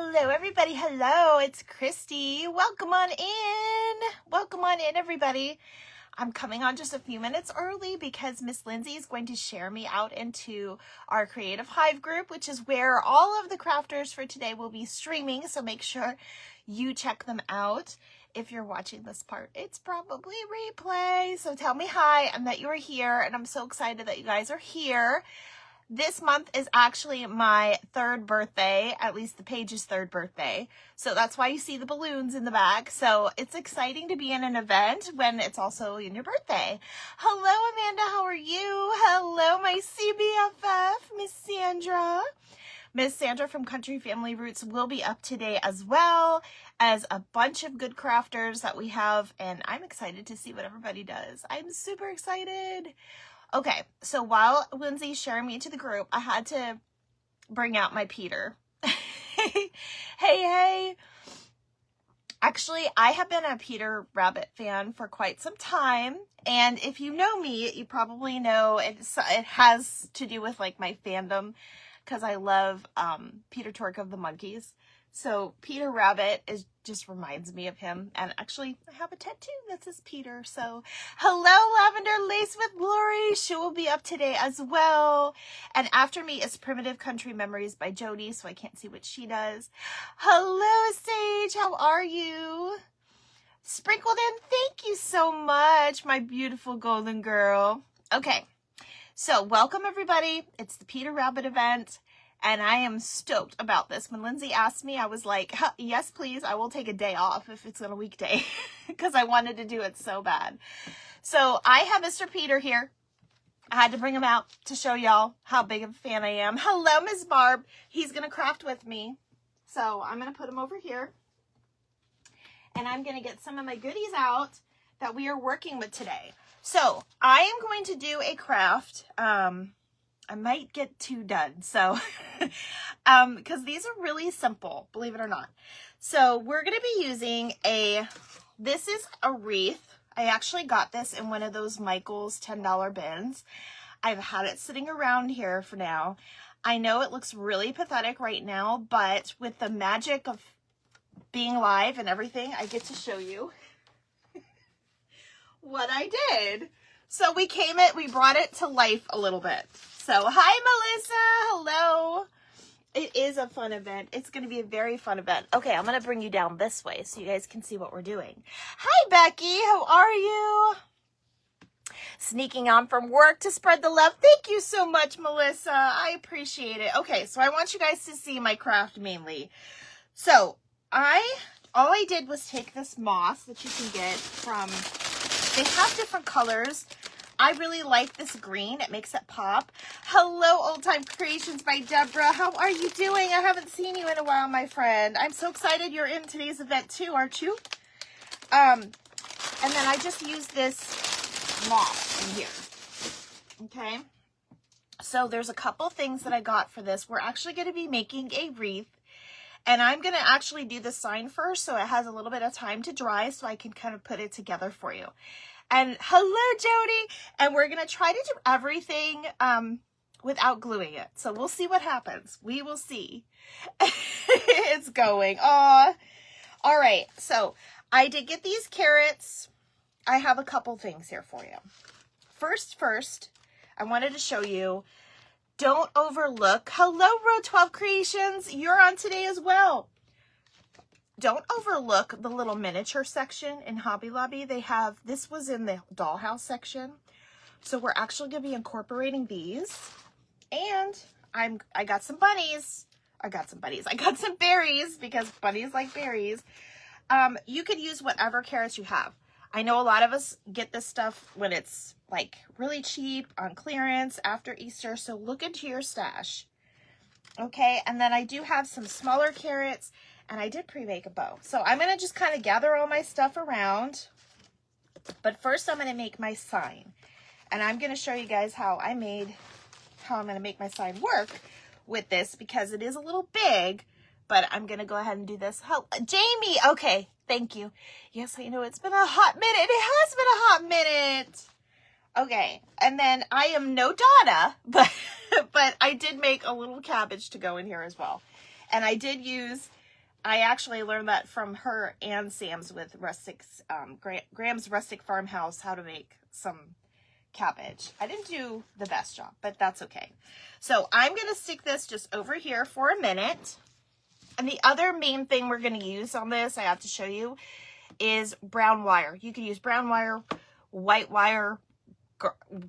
Hello, everybody. Hello, it's Christy. Welcome on in. Welcome on in, everybody. I'm coming on just a few minutes early because Miss Lindsay is going to share me out into our Creative Hive group, which is where all of the crafters for today will be streaming. So make sure you check them out. If you're watching this part, it's probably replay. So tell me hi and that you're here. And I'm so excited that you guys are here. This month is actually my third birthday, at least the page's third birthday. So that's why you see the balloons in the back. So it's exciting to be in an event when it's also in your birthday. Hello, Amanda. How are you? Hello, my CBFF, Miss Sandra. Miss Sandra from Country Family Roots will be up today as well as a bunch of good crafters that we have. And I'm excited to see what everybody does. I'm super excited. Okay, so while Lindsay's sharing me into the group, I had to bring out my Peter. Hey. Actually, I have been a Peter Rabbit fan for quite some time. And if you know me, you probably know it has to do with like my fandom because I love Peter Tork of the Monkees. So Peter Rabbit just reminds me of him. And actually, I have a tattoo that says Peter. So hello, Lavender Lace with Glory. She will be up today as well. And after me is Primitive Country Memories by Jody. So I can't see what she does. Hello, Sage. How are you? Sprinkled in. Thank you so much, my beautiful golden girl. Okay. So welcome, everybody. It's the Peter Rabbit event. And I am stoked about this. When Lindsay asked me, I was like, yes, please. I will take a day off if it's on a weekday because I wanted to do it so bad. So I have Mr. Peter here. I had to bring him out to show y'all how big of a fan I am. Hello, Ms. Barb. He's going to craft with me. So I'm going to put him over here. And I'm going to get some of my goodies out that we are working with today. So I am going to do a craft. I might get two done, so, because these are really simple, believe it or not. So we're going to be using this is a wreath. I actually got this in one of those Michael's $10 bins. I've had it sitting around here for now. I know it looks really pathetic right now, but with the magic of being live and everything, I get to show you what I did. So we brought it to life a little bit. So, hi, Melissa. Hello. It is a fun event. It's going to be a very fun event. Okay, I'm going to bring you down this way so you guys can see what we're doing. Hi, Becky. How are you? Sneaking on from work to spread the love. Thank you so much, Melissa. I appreciate it. Okay, so I want you guys to see my craft mainly. So, all I did was take this moss that you can get from, they have different colors. I really like this green. It makes it pop. Hello, Old Time Creations by Deborah. How are you doing? I haven't seen you in a while, my friend. I'm so excited you're in today's event too, aren't you? And then I just used this moss in here. Okay. So there's a couple things that I got for this. We're actually going to be making a wreath. And I'm going to actually do the sign first so it has a little bit of time to dry so I can kind of put it together for you. And hello, Jody. And we're going to try to do everything without gluing it. So we'll see what happens. We will see. It's going. Aw. All right. So I did get these carrots. I have a couple things here for you. First, I wanted to show you, don't overlook. Hello, Row 12 Creations. You're on today as well. Don't overlook the little miniature section in Hobby Lobby. This was in the dollhouse section. So we're actually going to be incorporating these. And I got some bunnies. I got some berries because bunnies like berries. You could use whatever carrots you have. I know a lot of us get this stuff when it's like really cheap on clearance after Easter. So look into your stash. Okay. And then I do have some smaller carrots. And I did pre-make a bow. So I'm going to just kind of gather all my stuff around. But first I'm going to make my sign. And I'm going to show you guys how I'm going to make my sign work with this because it is a little big. But I'm going to go ahead and do this. Jamie, okay, thank you. Yes, I know it's been a hot minute. It has been a hot minute. Okay, and then I am no Donna, but I did make a little cabbage to go in here as well. And I did use I actually learned that from her and Sam's with Graham's Rustic Farmhouse, how to make some cabbage. I didn't do the best job, but that's okay. So I'm going to stick this just over here for a minute. And the other main thing we're going to use on this, I have to show you, is brown wire. You can use brown wire, white wire,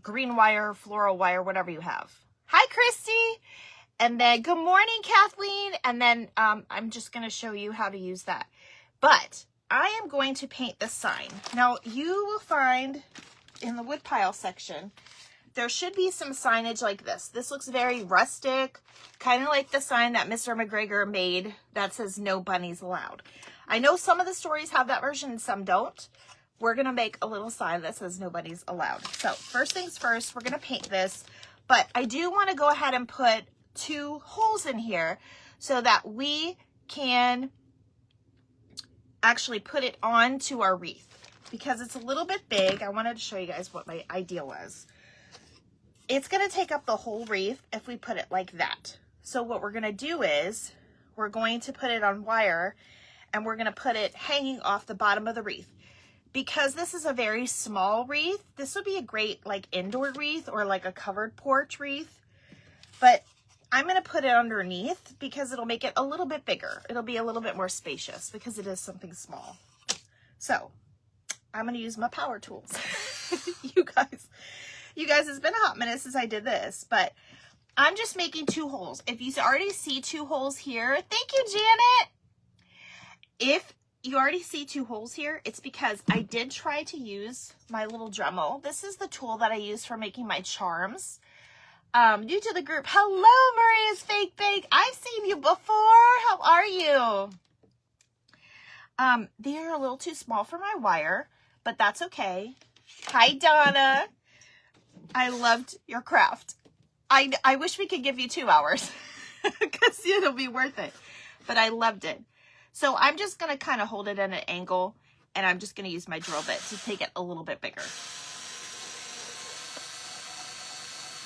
green wire, floral wire, whatever you have. Hi, Christy. And then good morning, Kathleen. And then I'm just going to show you how to use that. But I am going to paint this sign. Now, you will find in the woodpile section, there should be some signage like this. This looks very rustic, kind of like the sign that Mr. McGregor made that says no bunnies allowed. I know some of the stories have that version and some don't. We're going to make a little sign that says no bunnies allowed. So first things first, we're going to paint this, but I do want to go ahead and put 2 holes in here so that we can actually put it onto our wreath. Because it's a little bit big, I wanted to show you guys what my idea was. It's going to take up the whole wreath if we put it like that. So what we're going to do is we're going to put it on wire and we're going to put it hanging off the bottom of the wreath. Because this is a very small wreath, this would be a great like indoor wreath or like a covered porch wreath. But I'm going to put it underneath because it'll make it a little bit bigger. It'll be a little bit more spacious because it is something small. So I'm going to use my power tools. You guys, it's been a hot minute since I did this, but I'm just making 2 holes. If you already see 2 holes here, thank you, Janet. If you already see 2 holes here, it's because I did try to use my little Dremel. This is the tool that I use for making my charms. New to the group, hello, Maria's Fake Bake. I've seen you before. How are you? They're a little too small for my wire, but that's okay. Hi, Donna. I loved your craft. I wish we could give you 2 hours because it'll be worth it, but I loved it. So I'm just going to kind of hold it at an angle, and I'm just going to use my drill bit to take it a little bit bigger.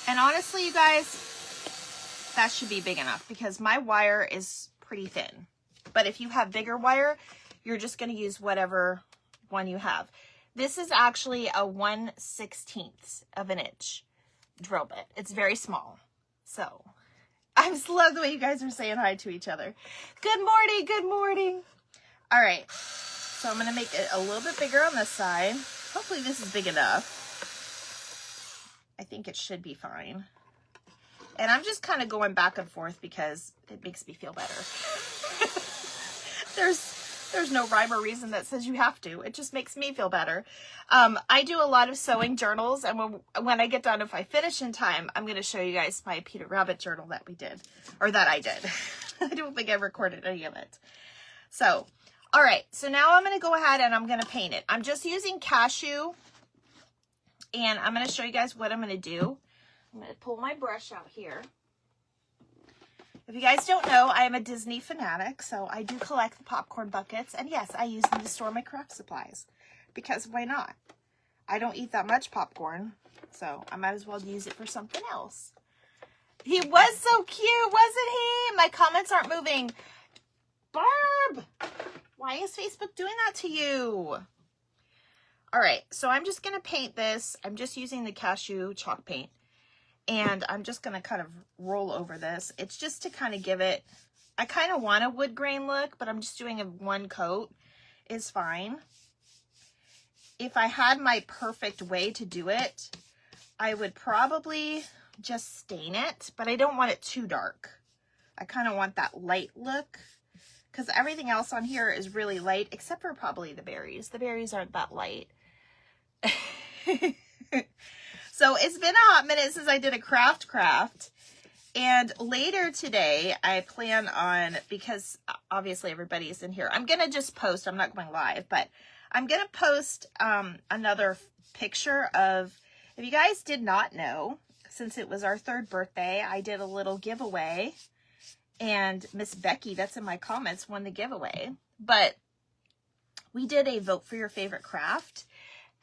And honestly, you guys, that should be big enough because my wire is pretty thin. But if you have bigger wire, you're just going to use whatever one you have. This is actually a 1/16 of an inch drill bit. It's very small. So I just love the way you guys are saying hi to each other. Good morning. Good morning. All right. So I'm going to make it a little bit bigger on this side. Hopefully this is big enough. I think it should be fine. And I'm just kind of going back and forth because it makes me feel better. There's no rhyme or reason that says you have to. It just makes me feel better. I do a lot of sewing journals, and when I get done, if I finish in time, I'm going to show you guys my Peter Rabbit journal that we did, or that I did. I don't think I recorded any of it. So, all right. So now I'm going to go ahead and I'm going to paint it. I'm just using cashew, and I'm going to show you guys what I'm going to do. I'm going to pull my brush out here. If you guys don't know, I am a Disney fanatic, so I do collect the popcorn buckets. And yes, I use them to store my craft supplies because why not? I don't eat that much popcorn, so I might as well use it for something else. He was so cute, wasn't he? My comments aren't moving. Barb, why is Facebook doing that to you? All right, so I'm just going to paint this. I'm just using the cashew chalk paint. And I'm just going to kind of roll over this. It's just to kind of give it, I kind of want a wood grain look, but I'm just doing a 1 coat is fine. If I had my perfect way to do it, I would probably just stain it, but I don't want it too dark. I kind of want that light look because everything else on here is really light, except for probably the berries. The berries aren't that light. So it's been a hot minute since I did a craft. And later today, I plan on, because obviously everybody's in here, I'm going to just post, I'm not going live, but I'm going to post another picture of, if you guys did not know, since it was our 3rd birthday, I did a little giveaway. And Miss Becky, that's in my comments, won the giveaway. But we did a vote for your favorite craft.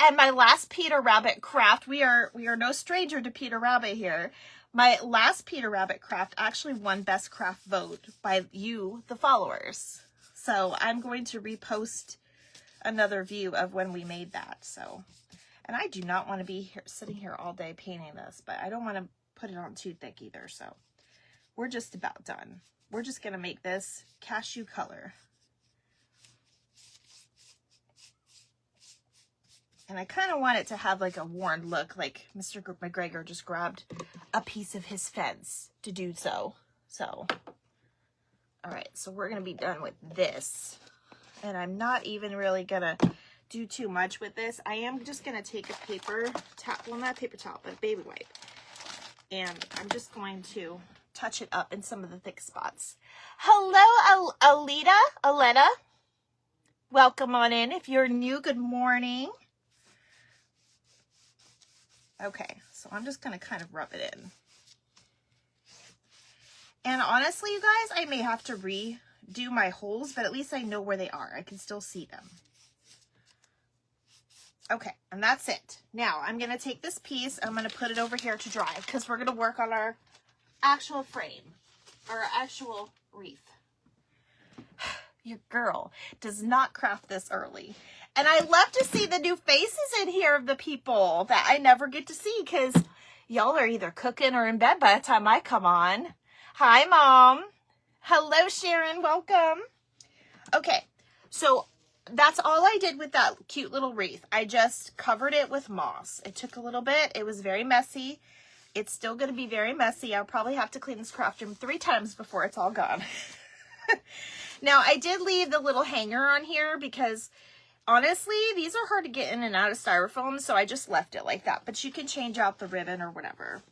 And my last Peter Rabbit craft, we are no stranger to Peter Rabbit here. My last Peter Rabbit craft actually won best craft vote by you, the followers. So I'm going to repost another view of when we made that. So, and I do not want to be here, sitting here all day painting this, but I don't want to put it on too thick either. So we're just about done. We're just going to make this cashew color. And I kind of want it to have like a worn look, like Mr. McGregor just grabbed a piece of his fence to do so. So, all right, so we're going to be done with this. And I'm not even really going to do too much with this. I am just going to take a paper towel, well, not a paper towel, but a baby wipe. And I'm just going to touch it up in some of the thick spots. Hello, Aletta. Welcome on in. If you're new, good morning. Okay, so I'm just going to kind of rub it in. And honestly, you guys, I may have to redo my holes, but at least I know where they are. I can still see them. Okay, and that's it. Now, I'm going to take this piece, I'm going to put it over here to dry, because we're going to work on our actual frame, our actual wreath. Your girl does not craft this early. And I love to see the new faces in here of the people that I never get to see because y'all are either cooking or in bed by the time I come on. Hi, Mom. Hello, Sharon. Welcome. Okay, so that's all I did with that cute little wreath. I just covered it with moss. It took a little bit. It was very messy. It's still going to be very messy. I'll probably have to clean this craft room 3 times before it's all gone. Now, I did leave the little hanger on here because, honestly, these are hard to get in and out of styrofoam, so I just left it like that. But you can change out the ribbon or whatever.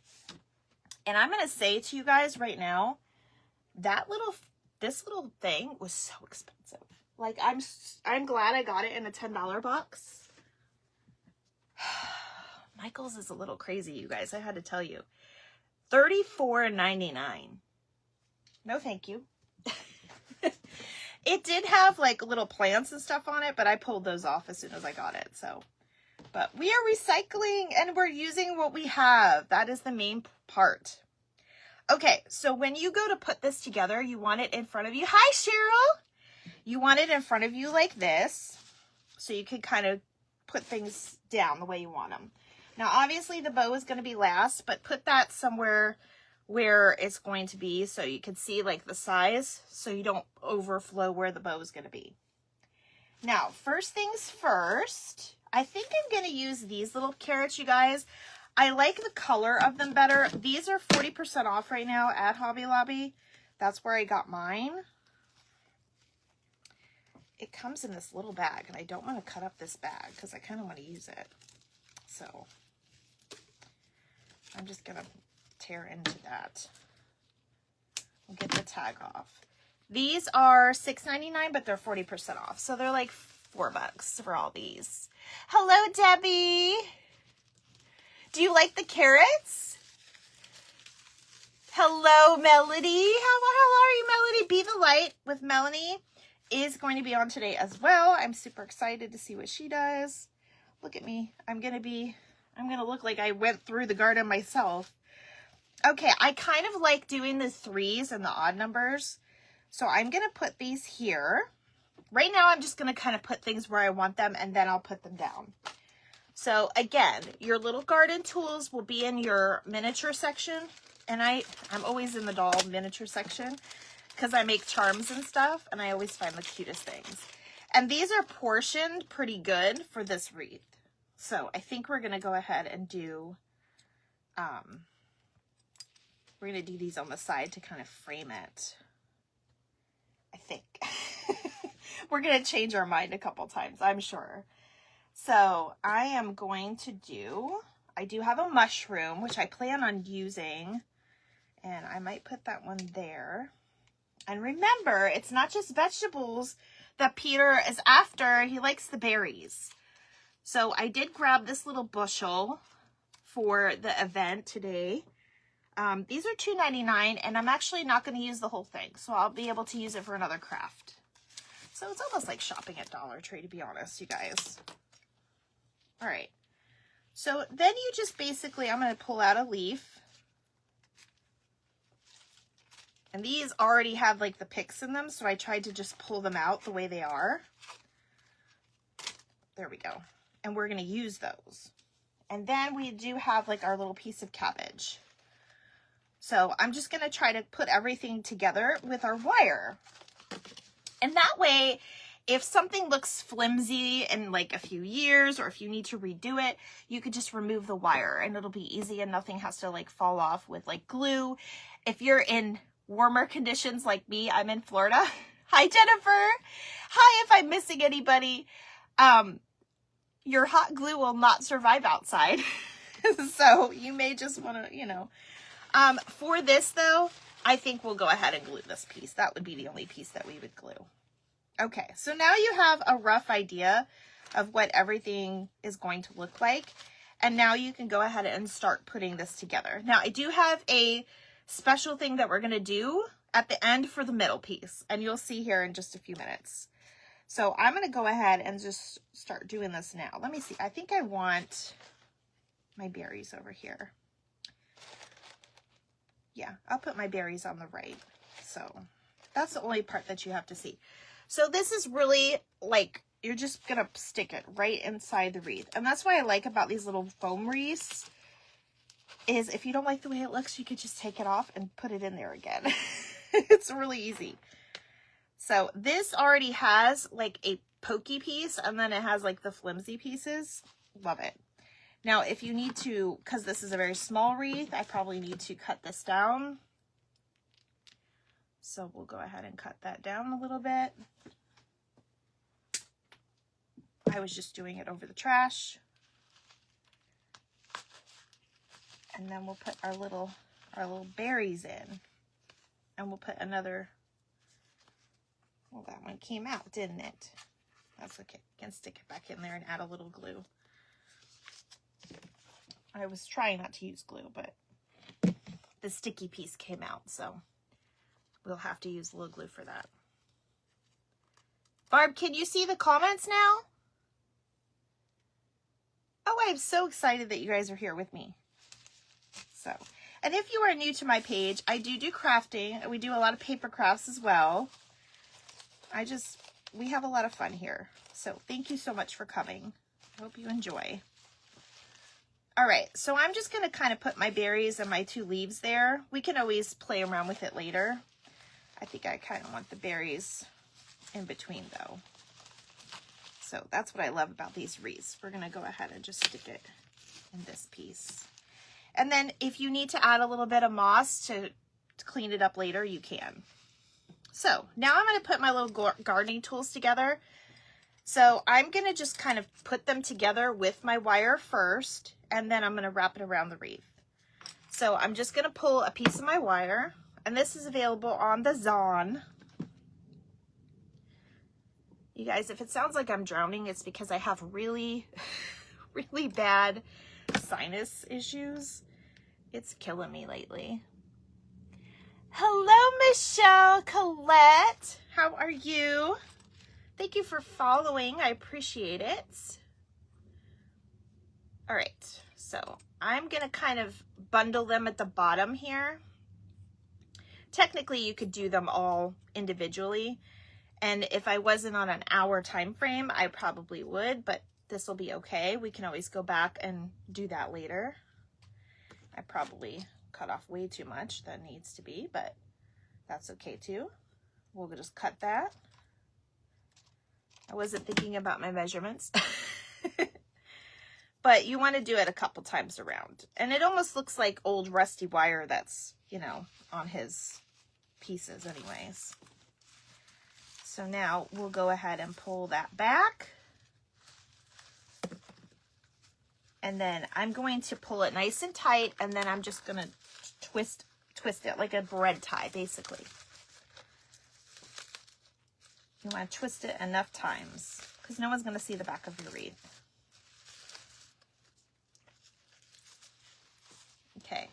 And I'm going to say to you guys right now, this little thing was so expensive. Like, I'm glad I got it in a $10 box. Michael's is a little crazy, you guys. I had to tell you. $34.99. No, thank you. It did have like little plants and stuff on it, but I pulled those off as soon as I got it. So, but we are recycling and we're using what we have. That is the main part. Okay, so when you go to put this together, you want it in front of you. Hi, Cheryl. You want it in front of you like this, so you can kind of put things down the way you want them. Now, obviously, the bow is going to be last, but put that somewhere where it's going to be so you can see like the size, so you don't overflow where the bow is going to be. Now, first things first, I think I'm going to use these little carrots, you guys. I like the color of them better. These are 40% off right now at Hobby Lobby. That's where I got mine. It comes in this little bag, and I don't want to cut up this bag because I kind of want to use it. So I'm just going to tear into that. We'll get the tag off. These are $6.99, but they're 40% off. So they're like $4 for all these. Hello, Debbie. Do you like the carrots? Hello, Melody. How are you, Melody? Be the Light with Melanie is going to be on today as well. I'm super excited to see what she does. Look at me. I'm going to look like I went through the garden myself. Okay, I kind of like doing the 3s and the odd numbers. So I'm going to put these here. Right now, I'm just going to kind of put things where I want them, and then I'll put them down. So again, your little garden tools will be in your miniature section. And I'm always in the doll miniature section because I make charms and stuff, and I always find the cutest things. And these are portioned pretty good for this wreath. So I think we're going to go ahead and do, we're going to do these on the side to kind of frame it. I think. We're going to change our mind a couple times, I'm sure. So I am going to I do have a mushroom, which I plan on using, and I might put that one there. And remember, it's not just vegetables that Peter is after. He likes the berries. So I did grab this little bushel for the event today. These are $2.99, and I'm actually not going to use the whole thing, so I'll be able to use it for another craft. So it's almost like shopping at Dollar Tree, to be honest, you guys. All right. So then you just basically, I'm going to pull out a leaf. And these already have like the picks in them, so I tried to just pull them out the way they are. There we go. And we're going to use those. And then we do have like our little piece of cabbage. So I'm just going to try to put everything together with our wire. And that way, if something looks flimsy in like a few years, or if you need to redo it, you could just remove the wire and it'll be easy and nothing has to like fall off with like glue. If you're in warmer conditions like me, I'm in Florida. Hi, Jennifer. Hi, if I'm missing anybody. Your hot glue will not survive outside. So you may just want to, you know. For this though, I think we'll go ahead and glue this piece. That would be the only piece that we would glue. Okay, so now you have a rough idea of what everything is going to look like. And now you can go ahead and start putting this together. Now I do have a special thing that we're going to do at the end for the middle piece. And you'll see here in just a few minutes. So I'm going to go ahead and just start doing this now. Let me see. I think I want my berries over here. Yeah, I'll put my berries on the right. So that's the only part that you have to see. So this is really like, you're just going to stick it right inside the wreath. And that's what I like about these little foam wreaths, is if you don't like the way it looks, you could just take it off and put it in there again. It's really easy. So this already has like a pokey piece, and then it has like the flimsy pieces. Love it. Now, if you need to, because this is a very small wreath, I probably need to cut this down. So we'll go ahead and cut that down a little bit. I was just doing it over the trash. And then we'll put our little berries in. And we'll put another. Well, that one came out, didn't it? That's okay. I can stick it back in there and add a little glue. I was trying not to use glue, but the sticky piece came out, so we'll have to use a little glue for that. Barb, can you see the comments now? Oh, I'm so excited that you guys are here with me. So, and if you are new to my page, I do crafting, and we do a lot of paper crafts as well. We have a lot of fun here. So thank you so much for coming. I hope you enjoy. All right, so I'm just going to kind of put my berries and my 2 leaves there. We can always play around with it later. I think I kind of want the berries in between though. So that's what I love about these wreaths. We're going to go ahead and just stick it in this piece. And then if you need to add a little bit of moss to clean it up later, you can. So now I'm going to put my little gardening tools together. So I'm going to just kind of put them together with my wire first, and then I'm going to wrap it around the wreath. So I'm just going to pull a piece of my wire, and this is available on the Zon. You guys, if it sounds like I'm drowning, it's because I have really, really bad sinus issues. It's killing me lately. Hello, Michelle Colette. How are you? Thank you for following. I appreciate it. All right, so I'm going to kind of bundle them at the bottom here. Technically, you could do them all individually. And if I wasn't on an hour time frame, I probably would, but this will be okay. We can always go back and do that later. I probably cut off way too much than needs to be, but that's okay too. We'll just cut that. I wasn't thinking about my measurements. But you want to do it a couple times around. And it almost looks like old rusty wire that's, you know, on his pieces anyways. So now we'll go ahead and pull that back. And then I'm going to pull it nice and tight, and then I'm just going to twist it like a bread tie, basically. You want to twist it enough times because no one's going to see the back of your wreath. Okay,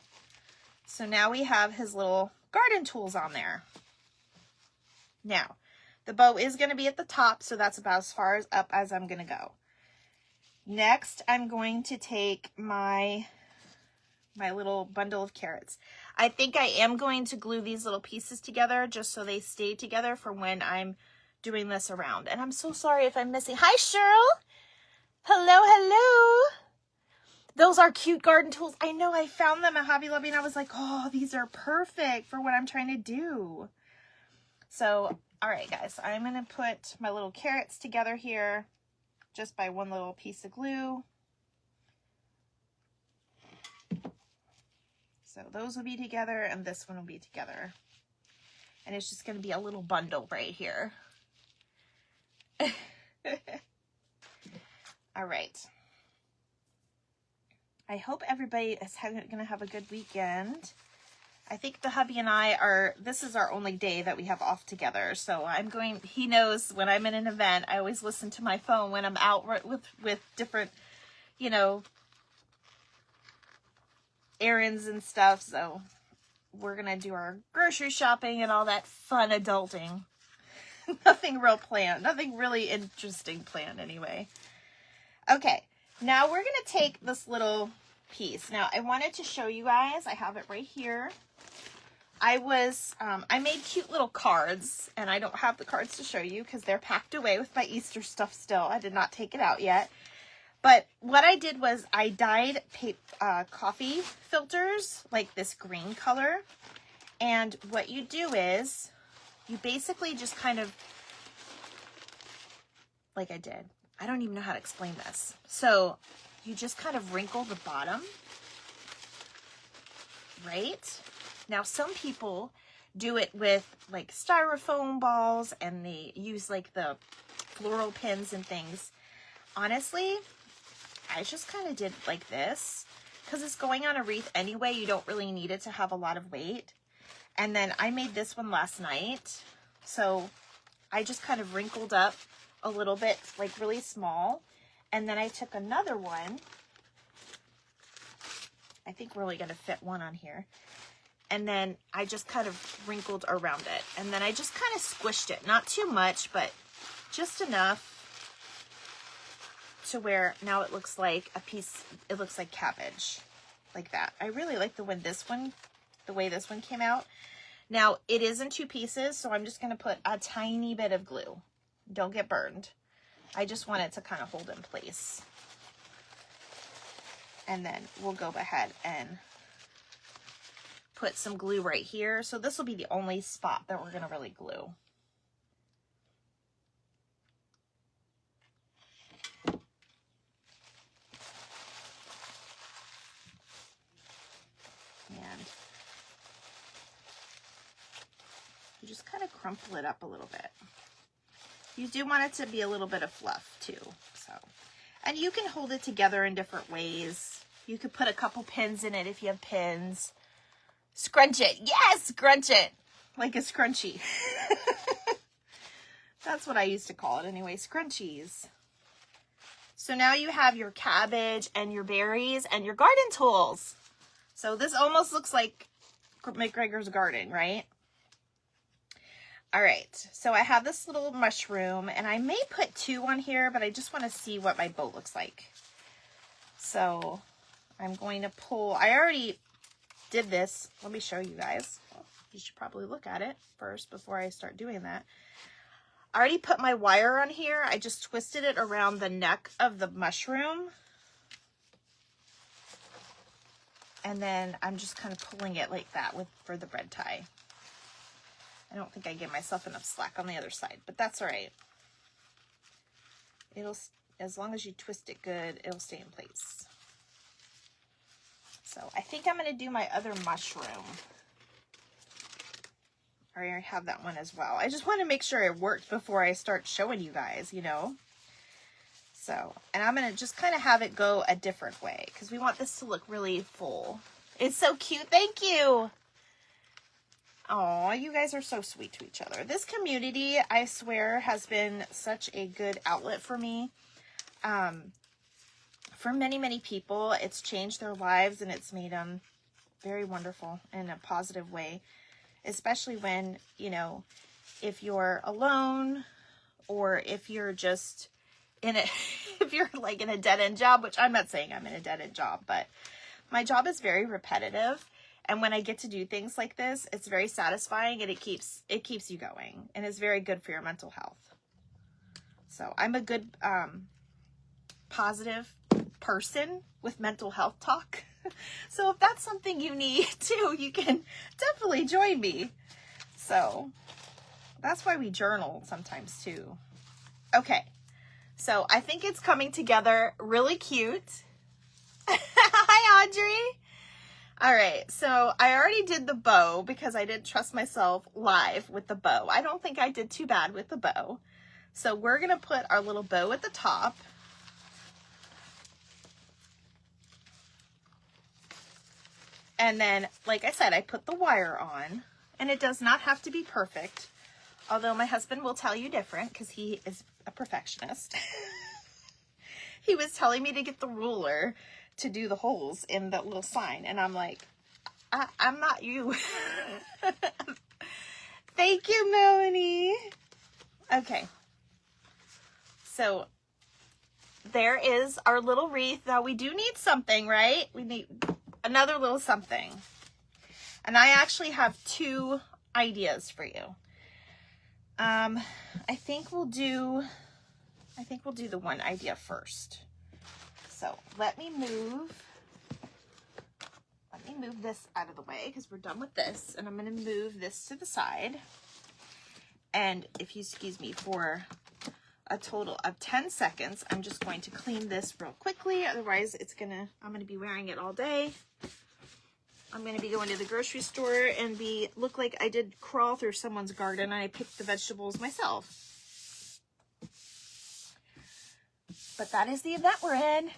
so now we have his little garden tools on there. Now, the bow is going to be at the top, so that's about as far up as I'm going to go. Next, I'm going to take my little bundle of carrots. I think I am going to glue these little pieces together just so they stay together for when I'm doing this around. And I'm so sorry if I'm missing. Hi, Cheryl. Hello, hello. Those are cute garden tools. I know, I found them at Hobby Lobby and I was like, oh, these are perfect for what I'm trying to do. So, all right, guys, I'm going to put my little carrots together here just by one little piece of glue. So those will be together and this one will be together. And it's just going to be a little bundle right here. All right. I hope everybody is going to have a good weekend. I think the hubby and I this is our only day that we have off together. So he knows when I'm in an event, I always listen to my phone when I'm out with different, you know, errands and stuff. So we're going to do our grocery shopping and all that fun adulting. Nothing real planned. Nothing really interesting planned anyway. Okay. Now we're going to take this little piece. Now I wanted to show you guys. I have it right here. I made cute little cards, and I don't have the cards to show you because they're packed away with my Easter stuff still. I did not take it out yet. But what I did was I dyed coffee filters like this green color. And what you do is you basically just kind of, like I did. I don't even know how to explain this. So you just kind of wrinkle the bottom, right? Now, some people do it with like styrofoam balls and they use like the floral pins and things. Honestly, I just kind of did like this because it's going on a wreath anyway. You don't really need it to have a lot of weight. And then I made this one last night. So I just kind of wrinkled up a little bit, like really small. And then I took another one. I think we're only going to fit one on here. And then I just kind of wrinkled around it. And then I just kind of squished it. Not too much, but just enough to where now it looks like a piece, it looks like cabbage. Like that. I really like the way this one came out. Now, it is in 2 pieces, so I'm just going to put a tiny bit of glue. Don't get burned. I just want it to kind of hold in place. And then we'll go ahead and put some glue right here. So this will be the only spot that we're going to really glue. And you just kind of crumple it up a little bit. You do want it to be a little bit of fluff too. So, and you can hold it together in different ways. You could put a couple pins in it if you have pins. Scrunch it. Yes, scrunch it. Like a scrunchie. That's what I used to call it anyway, scrunchies. So now you have your cabbage and your berries and your garden tools. So this almost looks like McGregor's garden, right? All right, so I have this little mushroom, and I may put 2 on here, but I just want to see what my boat looks like. So I'm going to pull, I already did this. Let me show you guys. Well, you should probably look at it first before I start doing that. I already put my wire on here. I just twisted it around the neck of the mushroom. And then I'm just kind of pulling it like that for the red tie. I don't think I gave myself enough slack on the other side, but that's all right. It'll, as long as you twist it good, it'll stay in place. So I think I'm going to do my other mushroom. I already have that one as well. I just want to make sure it worked before I start showing you guys, you know. So, and I'm going to just kind of have it go a different way because we want this to look really full. It's so cute. Thank you. Oh, you guys are so sweet to each other. This community, I swear, has been such a good outlet for me. For many, many people, it's changed their lives and it's made them very wonderful in a positive way. Especially when, you know, if you're alone or if you're just if you're like in a dead-end job, which I'm not saying I'm in a dead-end job, but my job is very repetitive. And when I get to do things like this, it's very satisfying, and it keeps you going, and it's very good for your mental health. So I'm a good positive person with mental health talk. So if that's something you need too, you can definitely join me. So that's why we journal sometimes too. Okay, so I think it's coming together really cute. Hi, Audrey. All right, so I already did the bow because I didn't trust myself live with the bow. I don't think I did too bad with the bow. So we're gonna put our little bow at the top. And then, like I said, I put the wire on, and it does not have to be perfect. Although my husband will tell you different because he is a perfectionist. He was telling me to get the ruler to do the holes in the little sign. And I'm like, I'm not you. Thank you, Melanie. Okay. So there is our little wreath. Now we do need something, right? We need another little something. And I actually have 2 ideas for you. I think we'll do the one idea first. So let me move this out of the way because we're done with this, and I'm going to move this to the side. And if you excuse me for a total of 10 seconds, I'm just going to clean this real quickly. Otherwise I'm going to be wearing it all day. I'm going to be going to the grocery store and look like I did crawl through someone's garden and I picked the vegetables myself. But that is the event we're in.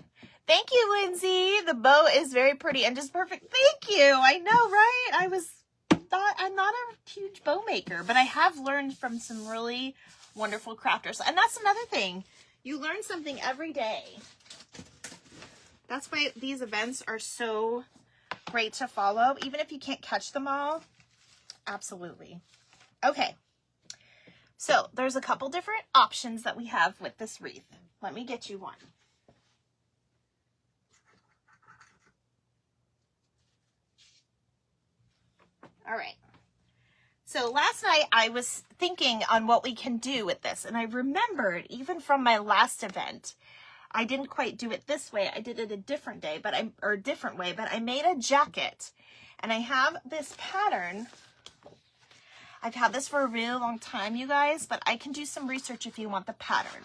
Thank you, Lindsay. The bow is very pretty and just perfect. Thank you. I know, right? I'm not a huge bow maker, but I have learned from some really wonderful crafters. And that's another thing. You learn something every day. That's why these events are so great to follow, even if you can't catch them all. Absolutely. Okay. So there's a couple different options that we have with this wreath. Let me get you one. All right. So last night I was thinking on what we can do with this, and I remembered even from my last event, I didn't quite do it this way. I did it a different day, but I made a jacket, and I have this pattern. I've had this for a really long time, you guys, but I can do some research if you want the pattern.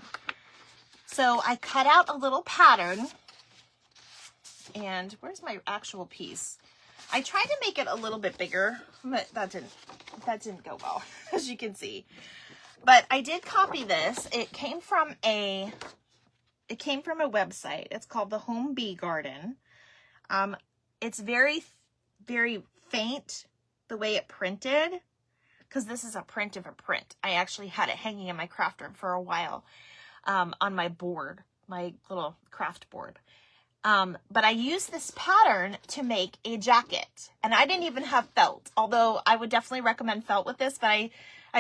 So I cut out a little pattern, and where's my actual piece? I tried to make it a little bit bigger, but that didn't go well, as you can see. But I did copy this. It came from a website. It's called the Home Bee Garden. It's very, very faint the way it printed, because this is a print of a print. I actually had it hanging in my craft room for a while on my board, my little craft board. But I used this pattern to make a jacket, and I didn't even have felt, although I would definitely recommend felt with this, but I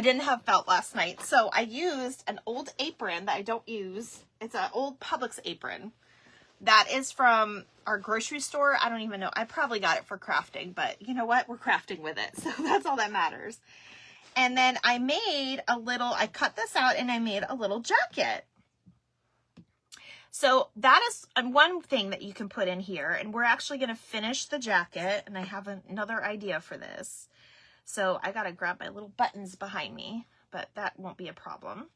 didn't have felt last night. So I used an old apron that I don't use. It's an old Publix apron that is from our grocery store. I don't even know. I probably got it for crafting, but you know what? We're crafting with it. So that's all that matters. And then I cut this out and I made a little jacket. So that is one thing that you can put in here, and we're actually going to finish the jacket, and I have another idea for this. So I got to grab my little buttons behind me, but that won't be a problem.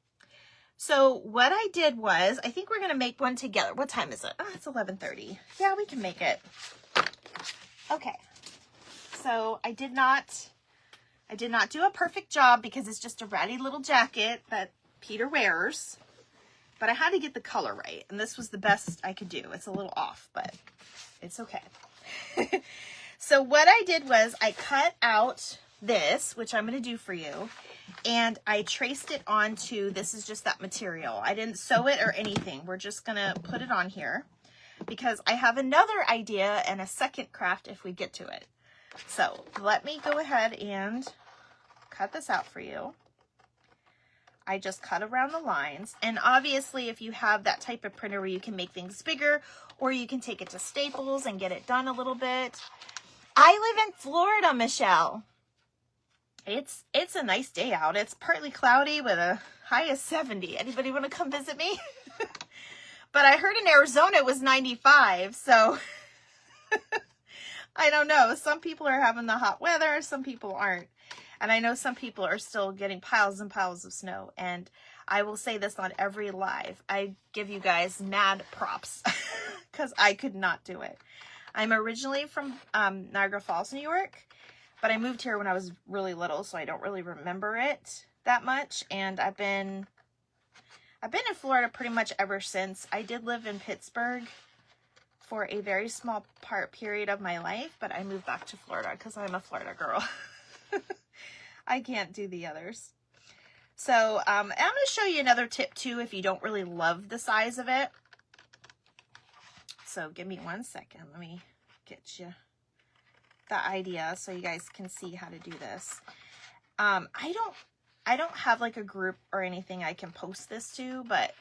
So what I did was, I think we're going to make one together. What time is it? Oh, it's 11:30. Yeah, we can make it. Okay. So I did not do a perfect job because it's just a ratty little jacket that Peter wears. But I had to get the color right, and this was the best I could do. It's a little off, but it's okay. So what I did was I cut out this, which I'm going to do for you, and I traced it onto, this is just that material. I didn't sew it or anything. We're just going to put it on here because I have another idea and a second craft if we get to it. So let me go ahead and cut this out for you. I just cut around the lines, and obviously if you have that type of printer where you can make things bigger, or you can take it to Staples and get it done a little bit. I I live in Florida, Michelle. It's a nice day out. It's partly cloudy with a high of 70. Anybody want to come visit me? But I heard in Arizona it was 95, so I don't know. Some people are having the hot weather, some people aren't. And I know some people are still getting piles and piles of snow. And I will say this on every live. I give you guys mad props because I could not do it. I'm originally from Niagara Falls, New York, but I moved here when I was really little, so I don't really remember it that much. And I've been in Florida pretty much ever since. I did live in Pittsburgh for a very small period of my life, but I moved back to Florida because I'm a Florida girl. I can't do the others. So I'm going to show you another tip too if you don't really love the size of it. So give me 1 second. Let me get you the idea so you guys can see how to do this. I don't have like a group or anything I can post this to, but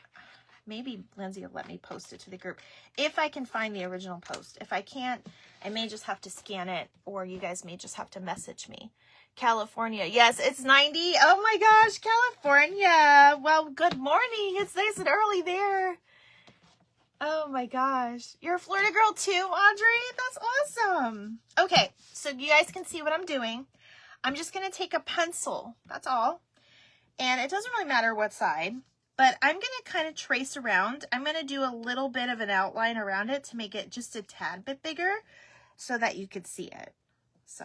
maybe Lindsay will let me post it to the group if I can find the original post. If I can't, I may just have to scan it, or you guys may just have to message me. California, yes, it's 90. Oh my gosh, California. Well, good morning. It's nice and early there. Oh my gosh. You're a Florida girl too, Audrey? That's awesome. Okay, so you guys can see what I'm doing. I'm just going to take a pencil. That's all. And it doesn't really matter what side, but I'm going to kind of trace around. I'm going to do a little bit of an outline around it to make it just a tad bit bigger so that you could see it. So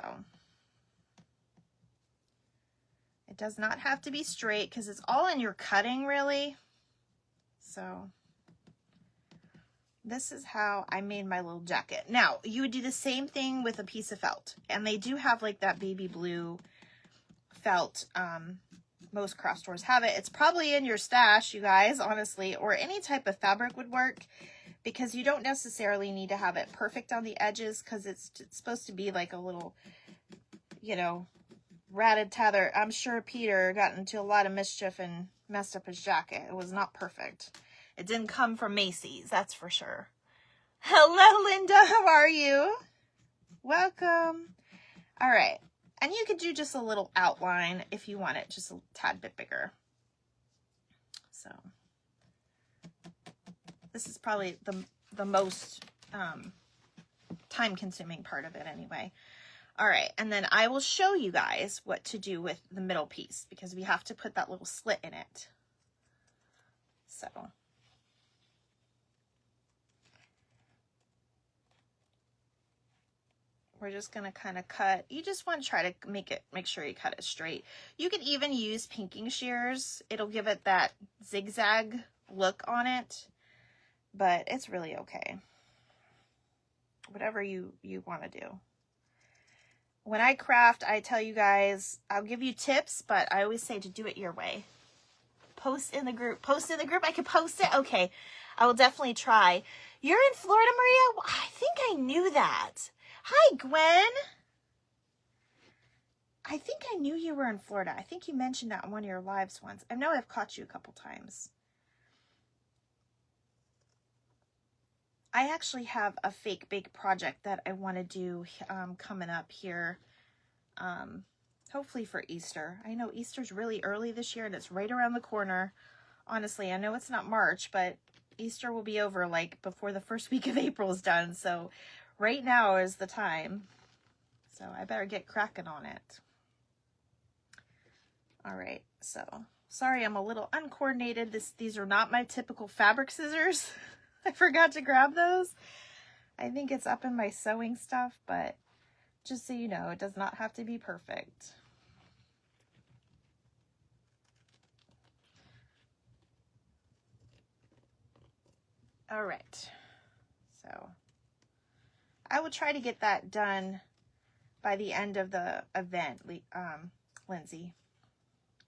it does not have to be straight because it's all in your cutting really. So this is how I made my little jacket. Now, you would do the same thing with a piece of felt. And they do have like that baby blue felt. Most craft stores have it. It's probably in your stash, you guys, honestly, or any type of fabric would work because you don't necessarily need to have it perfect on the edges because it's supposed to be like a little, you know, ratted tether. I'm sure Peter got into a lot of mischief and messed up his jacket. It was not perfect. It didn't come from Macy's, that's for sure. Hello, Linda. How are you? Welcome. All right. And you could do just a little outline if you want it just a tad bit bigger. So this is probably the most time-consuming part of it anyway. All right, and then I will show you guys what to do with the middle piece because we have to put that little slit in it. So we're just going to kind of cut. You just want to try to make sure you cut it straight. You can even use pinking shears. It'll give it that zigzag look on it, but it's really okay. Whatever you want to do. When I craft, I tell you guys, I'll give you tips, but I always say to do it your way. Post in the group. Post in the group. I could post it. Okay. I will definitely try. You're in Florida, Maria? I think I knew that. Hi, Gwen. I think I knew you were in Florida. I think you mentioned that on one of your lives once. I know I've caught you a couple times. I actually have a fake bake project that I want to do coming up here, hopefully for Easter. I know Easter's really early this year and it's right around the corner. Honestly, I know it's not March, but Easter will be over like before the first week of April is done. So right now is the time. So I better get cracking on it. All right, so sorry I'm a little uncoordinated. These are not my typical fabric scissors. I forgot to grab those. I think it's up in my sewing stuff, but just so you know, it does not have to be perfect. All right, so I will try to get that done by the end of the event, Lindsay.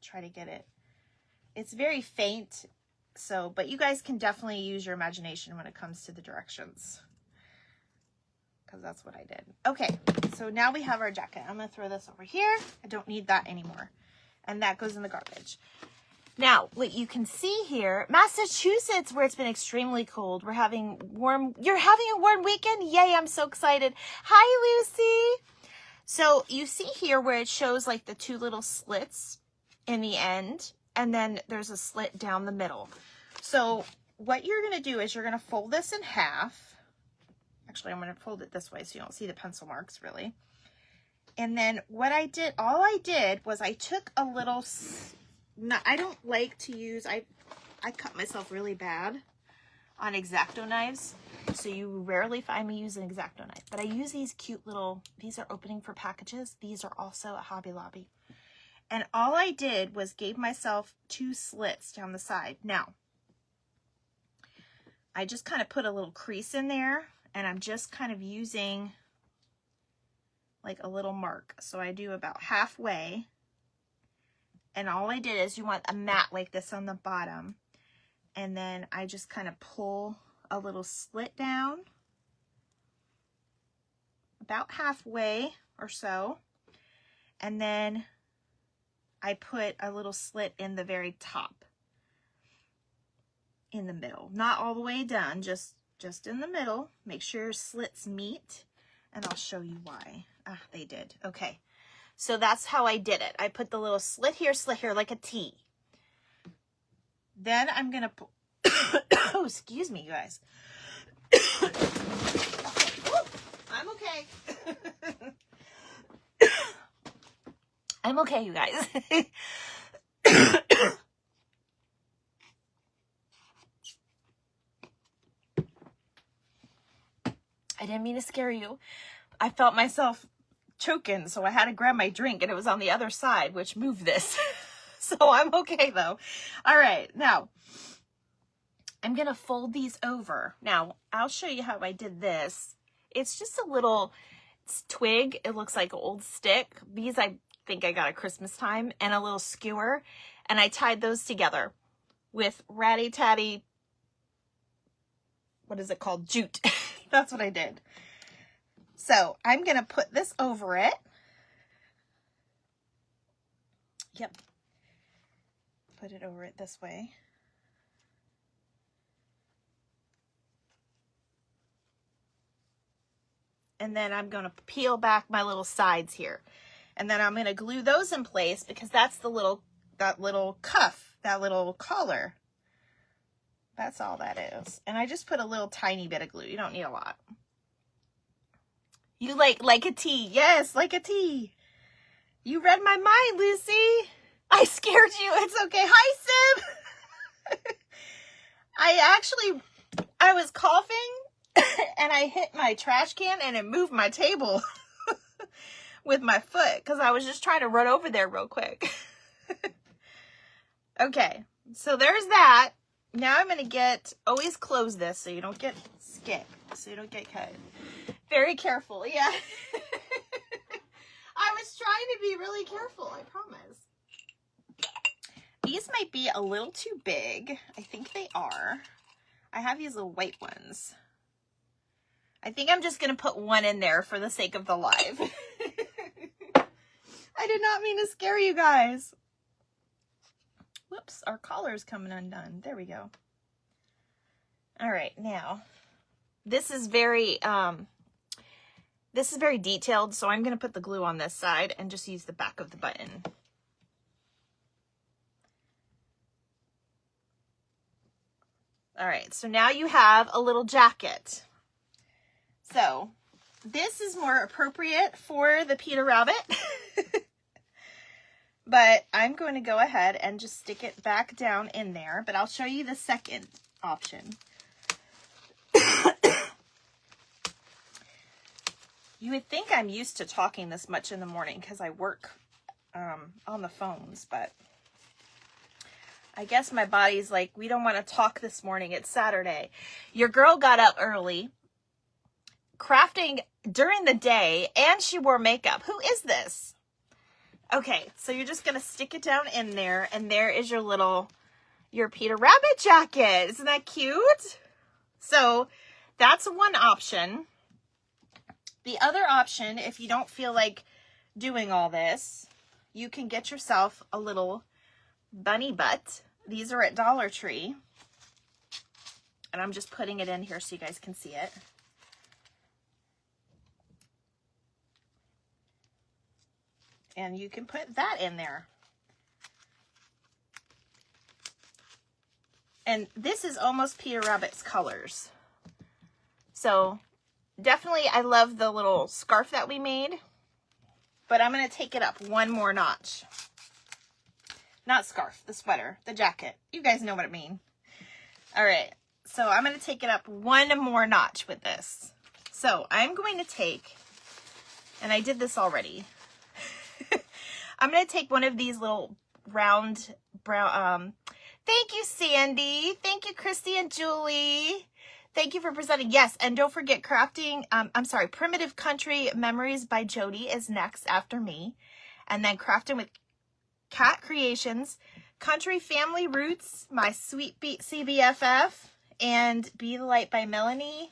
Try to get it. It's very faint, so, but you guys can definitely use your imagination when it comes to the directions, because that's what I did. Okay, so now we have our jacket. I'm going to throw this over here. I don't need that anymore, and that goes in the garbage. Now, what you can see here, Massachusetts, where it's been extremely cold, we're having warm, you're having a warm weekend? Yay, I'm so excited. Hi, Lucy. So you see here where it shows like the two little slits in the end, and then there's a slit down the middle. So what you're going to do is you're going to fold this in half. Actually, I'm going to fold it this way so you don't see the pencil marks really. And then what I did, all I did was I took a little, I don't like to use, I cut myself really bad on X-Acto knives. So you rarely find me use an X-Acto knife, but I use these cute little, these are opening for packages. These are also at Hobby Lobby. And all I did was gave myself two slits down the side. Now, I just kind of put a little crease in there, and I'm just kind of using like a little mark. So I do about halfway. And all I did is you want a mat like this on the bottom. And then I just kind of pull a little slit down about halfway or so. And then I put a little slit in the very top, in the middle. Not all the way done, just in the middle. Make sure your slits meet, and I'll show you why. Ah, they did. Okay. So that's how I did it. I put the little slit here, like a T. Then I'm going to put, oh, excuse me, you guys. Okay. Woo, I'm okay. I'm okay, you guys. I didn't mean to scare you. I felt myself choking, so I had to grab my drink, and it was on the other side, which moved this. So I'm okay, though. All right, now, I'm going to fold these over. Now, I'll show you how I did this. It's just a little twig. It looks like an old stick. These I think I got at Christmas time, and a little skewer, and I tied those together with ratty-tatty, what is it called? Jute. That's what I did. So I'm going to put this over it. Yep. Put it over it this way. And then I'm going to peel back my little sides here. And then I'm going to glue those in place because that's the little, that little cuff, that little collar. That's all that is. And I just put a little tiny bit of glue. You don't need a lot. You like a T. Yes, like a T. You read my mind, Lucy. I scared you. It's okay. Hi, Sim. I was coughing and I hit my trash can and it moved my table with my foot because I was just trying to run over there real quick. Okay, so there's that. Now I'm going to always close this so you don't get skipped, so you don't get cut. Very careful, yeah. I was trying to be really careful, I promise. These might be a little too big. I think they are. I have these little white ones. I think I'm just going to put one in there for the sake of the live. I did not mean to scare you guys. Whoops, our collar's coming undone. There we go. All right, now, this is very detailed, so I'm going to put the glue on this side and just use the back of the button. All right, so now you have a little jacket. So this is more appropriate for the Peter Rabbit. But I'm going to go ahead and just stick it back down in there. But I'll show you the second option. You would think I'm used to talking this much in the morning because I work on the phones. But I guess my body's like, we don't want to talk this morning. It's Saturday. Your girl got up early, crafting during the day, and she wore makeup. Who is this? Okay, so you're just going to stick it down in there, and there is your Peter Rabbit jacket. Isn't that cute? So that's one option. The other option, if you don't feel like doing all this, you can get yourself a little bunny butt. These are at Dollar Tree. And I'm just putting it in here so you guys can see it. And you can put that in there. And this is almost Peter Rabbit's colors. So definitely I love the little scarf that we made. But I'm going to take it up one more notch. Not scarf, the sweater, the jacket. You guys know what I mean. All right. So I'm going to take it up one more notch with this. So I'm going to take, and I did this already. I'm going to take one of these little round brown, thank you, Sandy. Thank you, Christy and Julie. Thank you for presenting. Yes, and don't forget crafting, Primitive Country Memories by Jody is next after me. And then Crafting with Cat Creations, Country Family Roots, my Sweet Beat CBFF, and Be the Light by Melanie.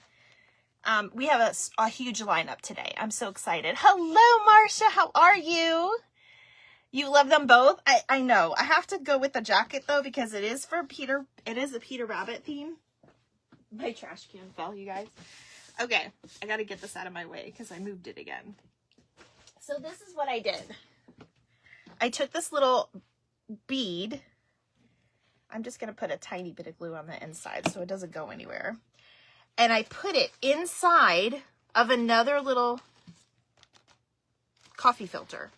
We have a huge lineup today. I'm so excited. Hello, Marcia. How are you? You love them both? I know. I have to go with the jacket though because it is for Peter. It is a Peter Rabbit theme. My trash can fell, you guys. Okay, I got to get this out of my way because I moved it again. So this is what I did. I took this little bead. I'm just going to put a tiny bit of glue on the inside so it doesn't go anywhere. And I put it inside of another little coffee filter.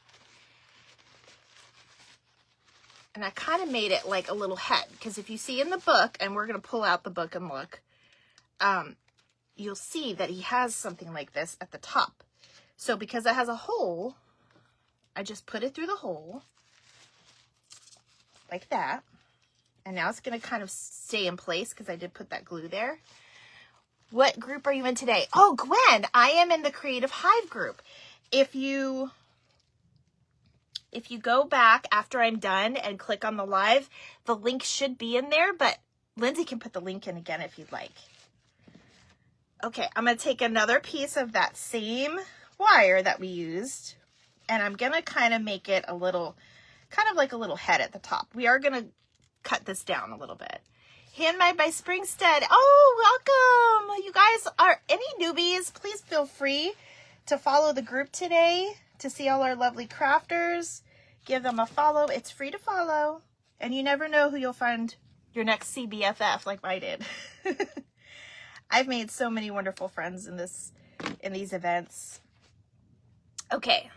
And I kind of made it like a little head. Because if you see in the book, and we're going to pull out the book and look, you'll see that he has something like this at the top. So because it has a hole, I just put it through the hole. Like that. And now it's going to kind of stay in place because I did put that glue there. What group are you in today? Oh, Gwen, I am in the Creative Hive group. If you go back after I'm done and click on the live, the link should be in there, but Lindsay can put the link in again if you'd like. Okay, I'm going to take another piece of that same wire that we used, and I'm going to kind of make it a little, kind of like a little head at the top. We are going to cut this down a little bit. Handmade by Springstead. Oh, welcome. You guys are any newbies, please feel free to follow the group today to see all our lovely crafters. Give them a follow. It's free to follow. And you never know who you'll find your next CBFF like I did. I've made so many wonderful friends in these events. Okay.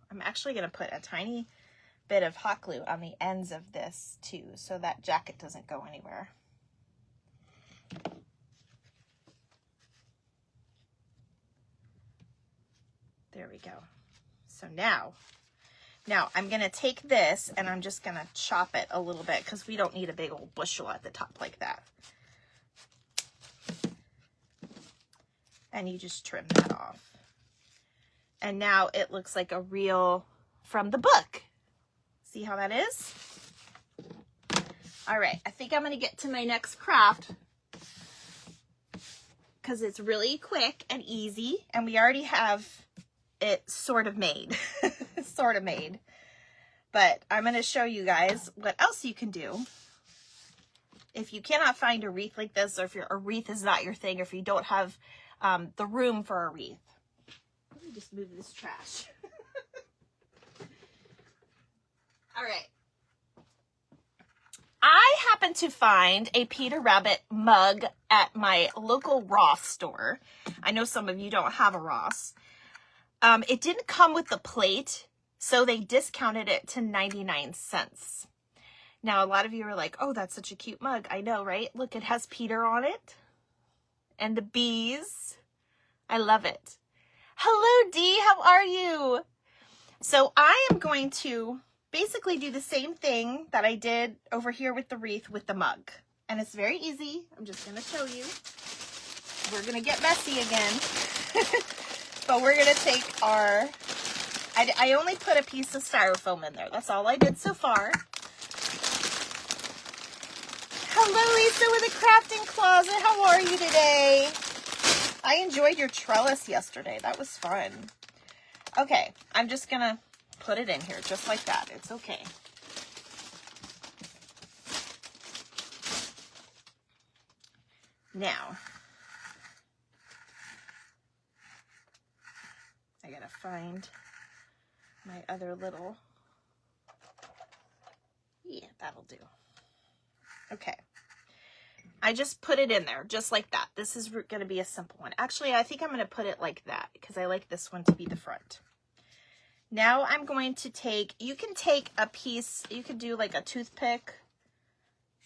I'm actually going to put a tiny bit of hot glue on the ends of this too, so that jacket doesn't go anywhere. There we go. So now I'm going to take this and I'm just going to chop it a little bit because we don't need a big old bushel at the top like that. And you just trim that off. And now it looks like a real from the book. See how that is? All right, I think I'm going to get to my next craft because it's really quick and easy, and we already have it sort of made. Sort of made. But I'm going to show you guys what else you can do. If you cannot find a wreath like this, or if a wreath is not your thing, or if you don't have the room for a wreath. Let me just move this trash. All right. I happened to find a Peter Rabbit mug at my local Ross store. I know some of you don't have a Ross. It didn't come with the plate, so they discounted it to 99 cents. Now, a lot of you are like, oh, that's such a cute mug. I know, right? Look, it has Peter on it. And the bees. I love it. Hello, Dee. How are you? So I am going to basically do the same thing that I did over here with the wreath with the mug. And it's very easy. I'm just going to show you. We're going to get messy again. But we're going to take our... I only put a piece of styrofoam in there. That's all I did so far. Hello, Lisa with a crafting closet. How are you today? I enjoyed your trellis yesterday. That was fun. Okay, I'm just going to put it in here just like that. It's okay. Now, I gotta find my other little, yeah, that'll do. Okay. I just put it in there just like that. This is going to be a simple one. Actually, I think I'm going to put it like that because I like this one to be the front. Now I'm going to take, you can take a piece, you could do like a toothpick.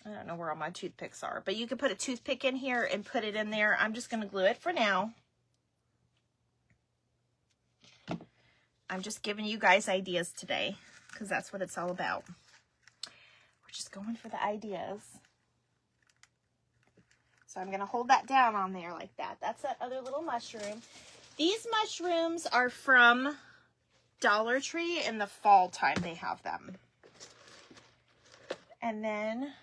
I don't know where all my toothpicks are, but you could put a toothpick in here and put it in there. I'm just going to glue it for now. I'm just giving you guys ideas today because that's what it's all about. We're just going for the ideas. So I'm going to hold that down on there like that. That's that other little mushroom. These mushrooms are from Dollar Tree. In the fall time they have them. And then,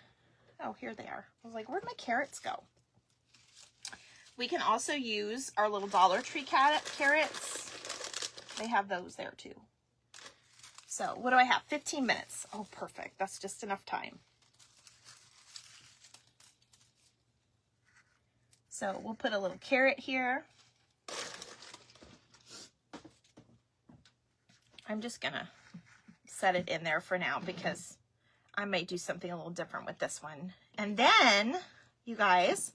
oh, here they are. I was like, where'd my carrots go? We can also use our little Dollar Tree carrots. They have those there too. So what do I have? 15 minutes. Oh, perfect. That's just enough time. So we'll put a little carrot here. I'm just gonna set it in there for now because I might do something a little different with this one. And then, you guys,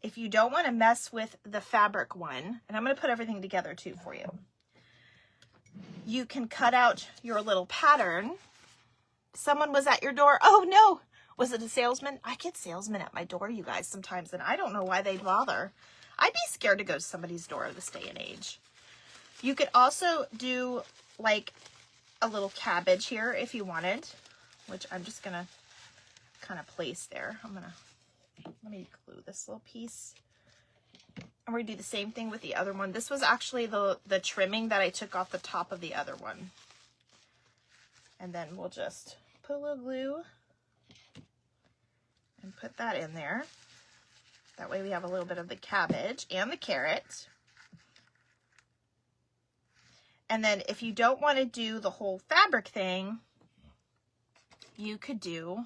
if you don't want to mess with the fabric one, and I'm gonna put everything together too for you, you can cut out your little pattern. Someone was at your door. Oh no! Was it a salesman? I get salesmen at my door, you guys, sometimes, and I don't know why they'd bother. I'd be scared to go to somebody's door this day and age. You could also do like a little cabbage here if you wanted, which I'm just gonna kind of place there. Let me glue this little piece. And we're gonna do the same thing with the other one. This was actually the trimming that I took off the top of the other one. And then we'll just put a little glue and put that in there. That way we have a little bit of the cabbage and the carrot. And then if you don't want to do the whole fabric thing, you could do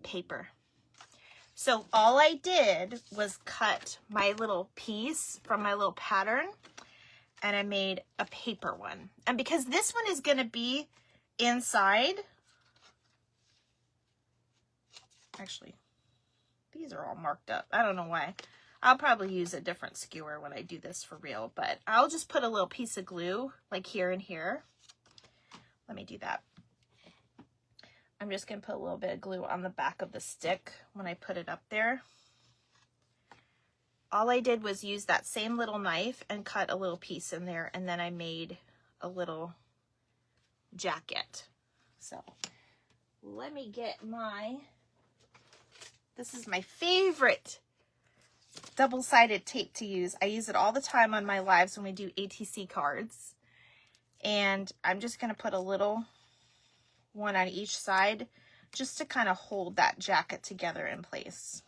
paper. So all I did was cut my little piece from my little pattern and I made a paper one. And because this one is going to be inside, actually, these are all marked up. I don't know why. I'll probably use a different skewer when I do this for real, but I'll just put a little piece of glue like here and here. Let me do that. I'm just going to put a little bit of glue on the back of the stick when I put it up there. All I did was use that same little knife and cut a little piece in there, and then I made a little jacket. So let me get this is my favorite double-sided tape to use. I use it all the time on my lives when we do ATC cards. And I'm just going to put a little one on each side just to kind of hold that jacket together in place.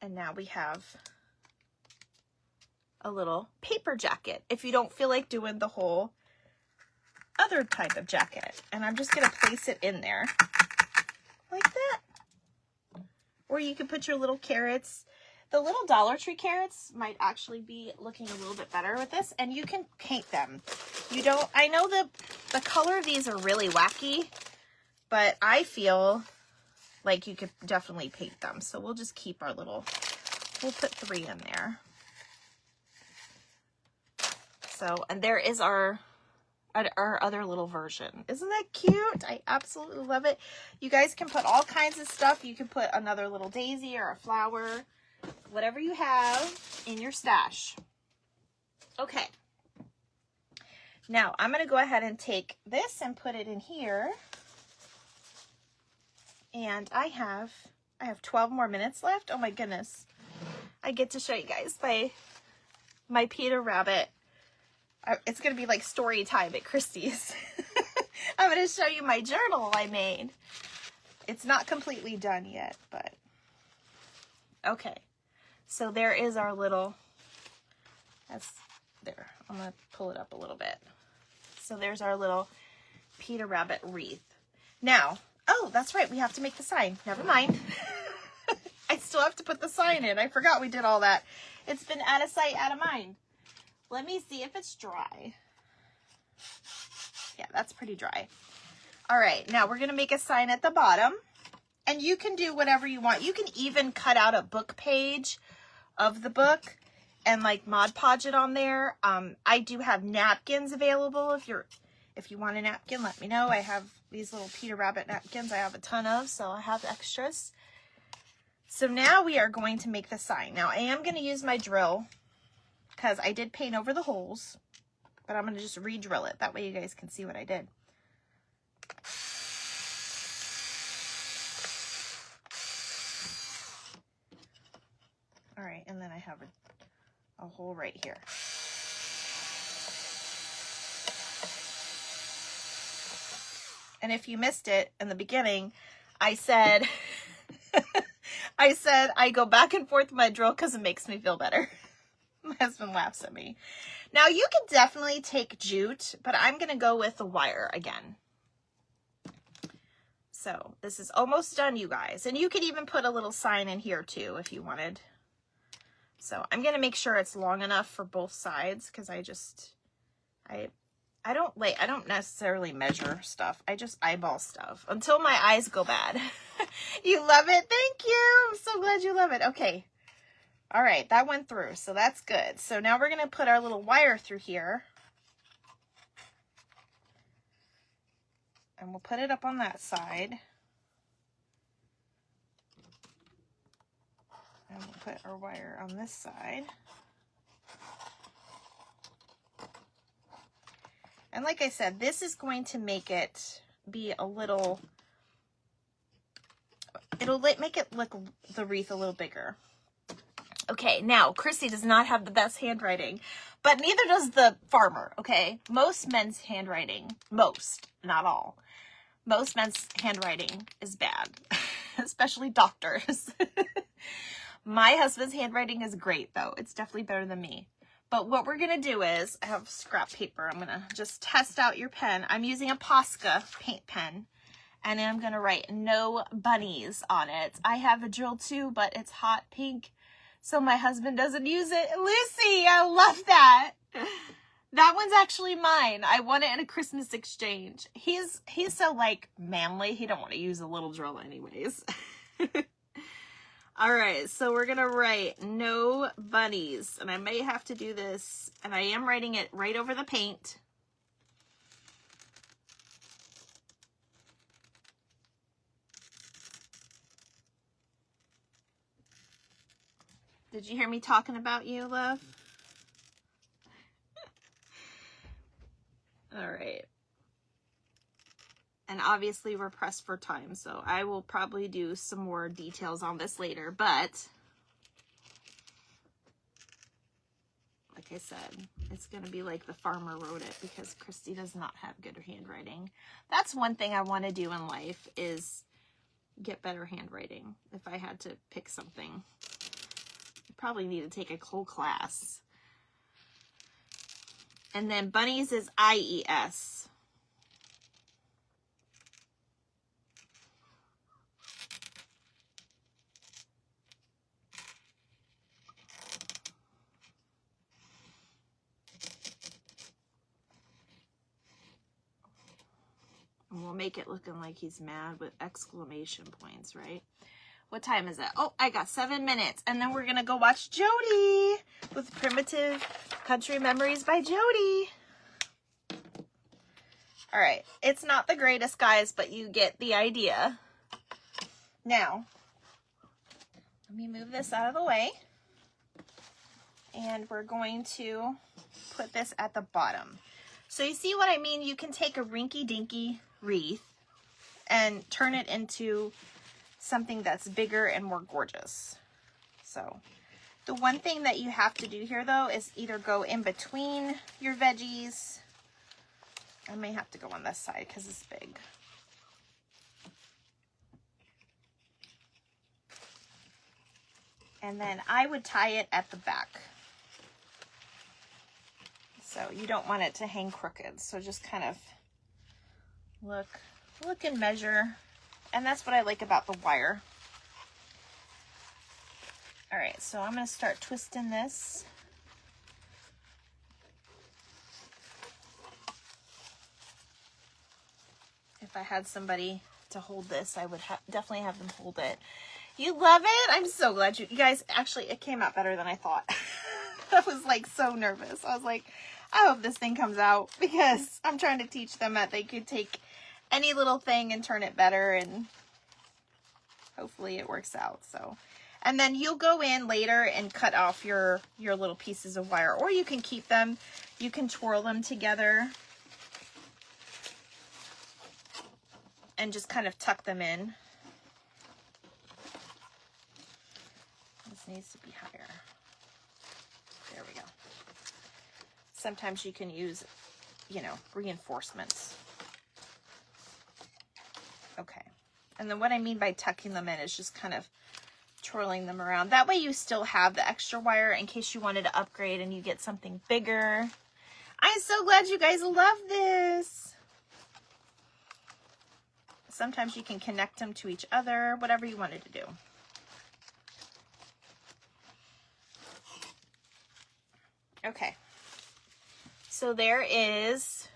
And now we have a little paper jacket if you don't feel like doing the whole other type of jacket. And I'm just going to place it in there like that. Or you can put your little carrots. The little Dollar Tree carrots might actually be looking a little bit better with this, and you can paint them. I know the color of these are really wacky, but I feel like you could definitely paint them. So we'll just keep we'll put 3 in there. So, and there is our other little version. Isn't that cute? I absolutely love it. You guys can put all kinds of stuff. You can put another little daisy or a flower, whatever you have in your stash. Okay. Now I'm going to go ahead and take this and put it in here. And I have 12 more minutes left. Oh my goodness. I get to show you guys my Peter Rabbit. It's going to be like story time at Christie's. I'm going to show you my journal I made. It's not completely done yet, but okay. So there is our little, there. I'm going to pull it up a little bit. So there's our little Peter Rabbit wreath. Now, Oh, that's right. We have to make the sign. Never mind. I still have to put the sign in. I forgot we did all that. It's been out of sight, out of mind. Let me see if it's dry. Yeah, that's pretty dry. All right, now we're going to make a sign at the bottom. And you can do whatever you want. You can even cut out a book page of the book and like Mod Podge it on there. I do have napkins available. If you want a napkin, let me know. I have these little Peter Rabbit napkins. I have a ton of, so I have extras. So now we are going to make the sign. Now I am going to use my drill because I did paint over the holes, but I'm going to just re-drill it. That way you guys can see what I did. All right, and then I have a hole right here. And if you missed it in the beginning, I said, I go back and forth with my drill because it makes me feel better. My husband laughs at me. Now you can definitely take jute, but I'm going to go with the wire again. So this is almost done, you guys. And you could even put a little sign in here too if you wanted. So I'm going to make sure it's long enough for both sides because I don't necessarily measure stuff. I just eyeball stuff until my eyes go bad. You love it? Thank you. I'm so glad you love it. Okay. All right. That went through. So that's good. So now we're going to put our little wire through here. And we'll put it up on that side. And we'll put our wire on this side. And like I said, this is going to make it be a little, it'll make it look the wreath a little bigger. Okay, now Chrissy does not have the best handwriting, but neither does the farmer, okay? Most men's handwriting, most, not all, most men's handwriting is bad, especially doctors. My husband's handwriting is great, though. It's definitely better than me. But what we're going to do is, I have scrap paper. I'm going to just test out your pen. I'm using a Posca paint pen. And I'm going to write no bunnies on it. I have a drill too, but it's hot pink. So my husband doesn't use it. Lucy, I love that. That one's actually mine. I won it in a Christmas exchange. He's so like manly. He don't want to use a little drill anyways. All right, so we're going to write no bunnies, and I may have to do this, and I am writing it right over the paint. Did you hear me talking about you, love? All right. And obviously we're pressed for time, so I will probably do some more details on this later, but like I said, it's going to be like the farmer wrote it because Christy does not have good handwriting. That's one thing I want to do in life is get better handwriting. If I had to pick something, I probably need to take a whole class. And then bunnies is IES. And we'll make it looking like he's mad with exclamation points, right? What time is it? Oh, I got 7 minutes. And then we're going to go watch Jody with Primitive Country Memories by Jody. All right. It's not the greatest, guys, but you get the idea. Now, let me move this out of the way. And we're going to put this at the bottom. So you see what I mean? You can take a rinky-dinky wreath and turn it into something that's bigger and more gorgeous. So the one thing that you have to do here, though, is either go in between your veggies. I may have to go on this side because it's big. And then I would tie it at the back. So you don't want it to hang crooked. So just kind of look and measure And that's what I like about the wire. All right, so I'm going to start twisting this. If I had somebody to hold this, I would definitely have them hold it. You love it? I'm so glad you guys, actually, it came out better than I thought. I was like so nervous. I was like, I hope this thing comes out, because I'm trying to teach them that they could take any little thing and turn it better, and hopefully it works out. So, and then you'll go in later and cut off your little pieces of wire, or you can keep them. You can twirl them together and just kind of tuck them in. This needs to be higher. There we go. Sometimes you can use, you know, reinforcements. Okay. And then what I mean by tucking them in is just kind of twirling them around. That way you still have the extra wire in case you wanted to upgrade and you get something bigger. I'm so glad you guys love this. Sometimes you can connect them to each other, whatever you wanted to do. Okay. So there is,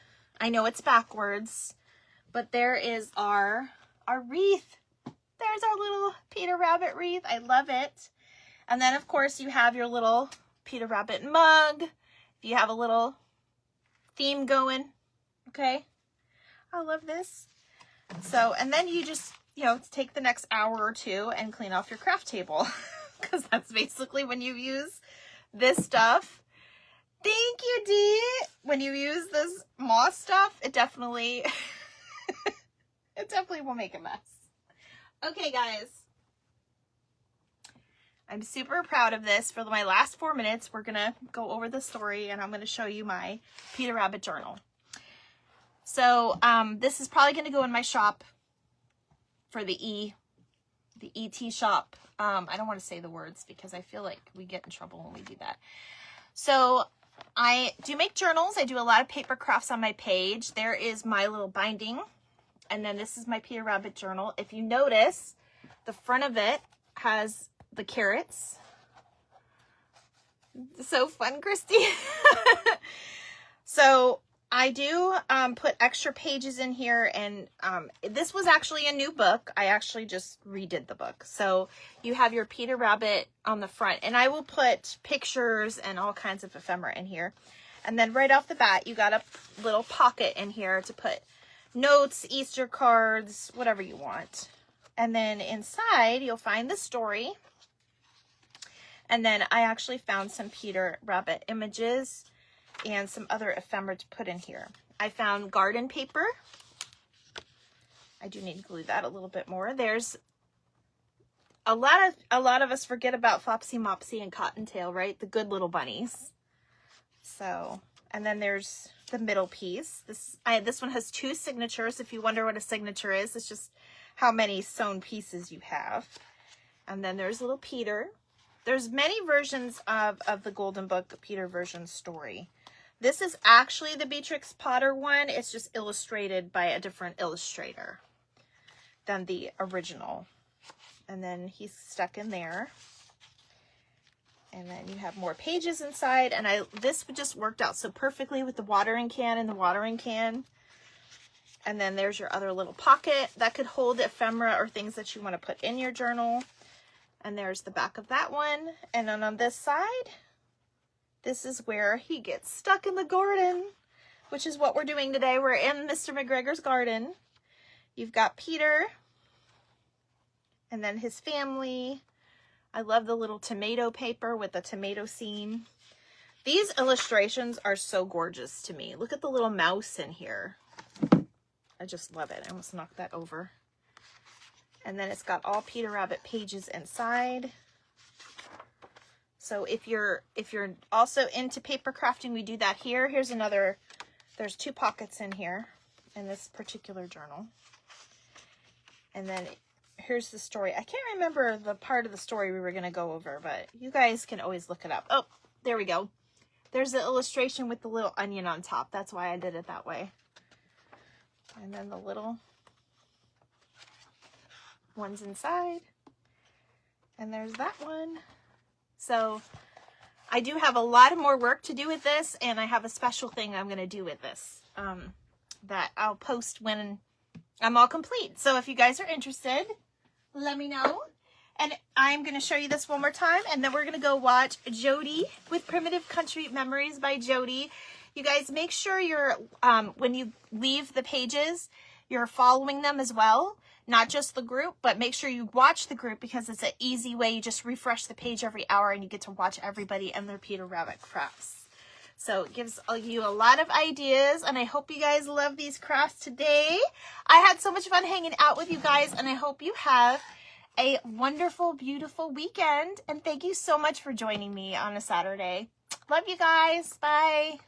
I know it's backwards, but there is our wreath. There's our little Peter Rabbit wreath. I love it. And then of course you have your little Peter Rabbit mug. If you have a little theme going, okay? I love this. So, and then you just, you know, take the next hour or two and clean off your craft table, because that's basically when you use this stuff. Thank you, Dee. When you use this moss stuff, it definitely, it definitely will make a mess. Okay, guys. I'm super proud of this. For my last 4 minutes, we're going to go over the story, and I'm going to show you my Peter Rabbit journal. So, this is probably going to go in my shop for the ET shop. I don't want to say the words because I feel like we get in trouble when we do that. So, I do make journals. I do a lot of paper crafts on my page. There is my little binding. And then this is my Peter Rabbit journal. If you notice, the front of it has the carrots. So fun, Christy. So I do put extra pages in here, and this was actually a new book. I actually just redid the book. So you have your Peter Rabbit on the front, and I will put pictures and all kinds of ephemera in here. And then right off the bat, you got a little pocket in here to put notes, Easter cards, whatever you want. And then inside, you'll find the story. And then I actually found some Peter Rabbit images and some other ephemera to put in here. I found garden paper. I do need to glue that a little bit more. There's a lot of us forget about Flopsy, Mopsy, and Cottontail, right? The good little bunnies. So, and then there's the middle piece. This one has 2 signatures. If you wonder what a signature is, it's just how many sewn pieces you have. And then there's little Peter. There's many versions of the Golden Book Peter version story. This is actually the Beatrix Potter one. It's just illustrated by a different illustrator than the original. And then he's stuck in there. And then you have more pages inside. And this just worked out so perfectly with the watering can and the watering can. And then there's your other little pocket that could hold ephemera or things that you want to put in your journal. And there's the back of that one. And then on this side, this is where he gets stuck in the garden, which is what we're doing today. We're in Mr. McGregor's garden. You've got Peter and then his family. I love the little tomato paper with the tomato scene. These illustrations are so gorgeous to me. Look at the little mouse in here. I just love it. I almost knocked that over. And then it's got all Peter Rabbit pages inside. So if you're also into paper crafting, we do that here. Here's another, there's 2 pockets in here in this particular journal. And then here's the story. I can't remember the part of the story we were going to go over, but you guys can always look it up. Oh, there we go. There's the illustration with the little onion on top. That's why I did it that way. And then the little One's inside. And there's that one. So I do have a lot of more work to do with this, and I have a special thing I'm going to do with this that I'll post when I'm all complete. So if you guys are interested, let me know. And I'm going to show you this one more time, and then we're going to go watch Jody with Primitive Country Memories by Jody. You guys, make sure you're, when you leave the pages, you're following them as well. Not just the group, but make sure you watch the group, because it's an easy way. You just refresh the page every hour and you get to watch everybody and their Peter Rabbit crafts. So it gives you a lot of ideas, and I hope you guys love these crafts today. I had so much fun hanging out with you guys, and I hope you have a wonderful, beautiful weekend. And thank you so much for joining me on a Saturday. Love you guys. Bye.